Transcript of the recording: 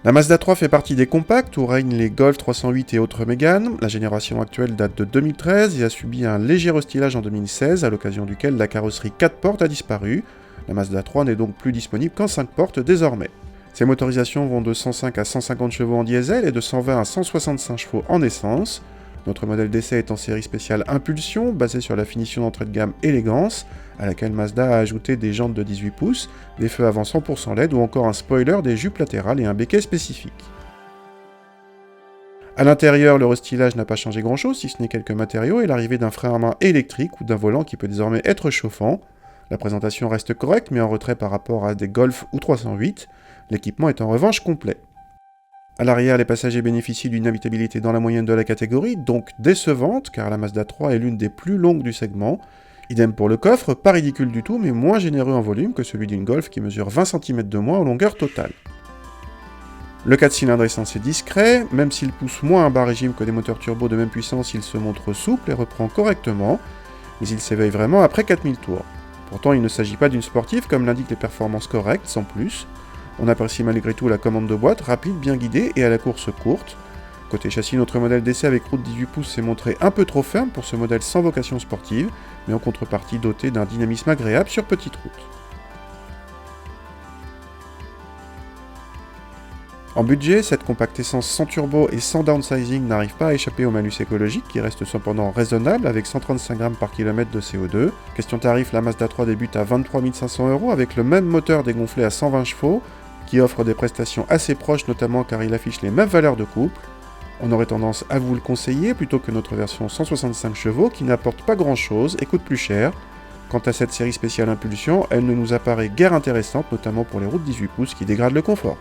La Mazda 3 fait partie des compacts où règnent les Golf 308 et autres Mégane. La génération actuelle date de 2013 et a subi un léger restylage en 2016, à l'occasion duquel la carrosserie 4 portes a disparu. La Mazda 3 n'est donc plus disponible qu'en 5 portes désormais. Ces motorisations vont de 105 à 150 chevaux en diesel et de 120 à 165 chevaux en essence. Notre modèle d'essai est en série spéciale Impulsion, basée sur la finition d'entrée de gamme Élégance, à laquelle Mazda a ajouté des jantes de 18 pouces, des feux avant 100% LED ou encore un spoiler, des jupes latérales et un béquet spécifique. A l'intérieur, le restylage n'a pas changé grand chose, si ce n'est quelques matériaux et l'arrivée d'un frein à main électrique ou d'un volant qui peut désormais être chauffant. La présentation reste correcte, mais en retrait par rapport à des Golf ou 308. L'équipement est en revanche complet. À l'arrière, les passagers bénéficient d'une habitabilité dans la moyenne de la catégorie, donc décevante, car la Mazda 3 est l'une des plus longues du segment. Idem pour le coffre, pas ridicule du tout, mais moins généreux en volume que celui d'une Golf qui mesure 20 cm de moins en longueur totale. Le 4 cylindres est censé discret, même s'il pousse moins un bas régime que des moteurs turbo de même puissance, il se montre souple et reprend correctement, mais il s'éveille vraiment après 4000 tours. Pourtant, il ne s'agit pas d'une sportive comme l'indiquent les performances correctes, sans plus. On apprécie malgré tout la commande de boîte, rapide, bien guidée et à la course courte. Côté châssis, notre modèle d'essai avec roue de 18 pouces s'est montré un peu trop ferme pour ce modèle sans vocation sportive, mais en contrepartie doté d'un dynamisme agréable sur petite route. En budget, cette compacte essence sans turbo et sans downsizing n'arrive pas à échapper au malus écologique qui reste cependant raisonnable avec 135 grammes par kilomètre de CO2. Question tarif, la Mazda 3 débute à 23 500 € avec le même moteur dégonflé à 120 chevaux qui offre des prestations assez proches notamment car il affiche les mêmes valeurs de couple. On aurait tendance à vous le conseiller plutôt que notre version 165 chevaux qui n'apporte pas grand chose et coûte plus cher. Quant à cette série spéciale Impulsion, elle ne nous apparaît guère intéressante notamment pour les routes 18 pouces qui dégradent le confort.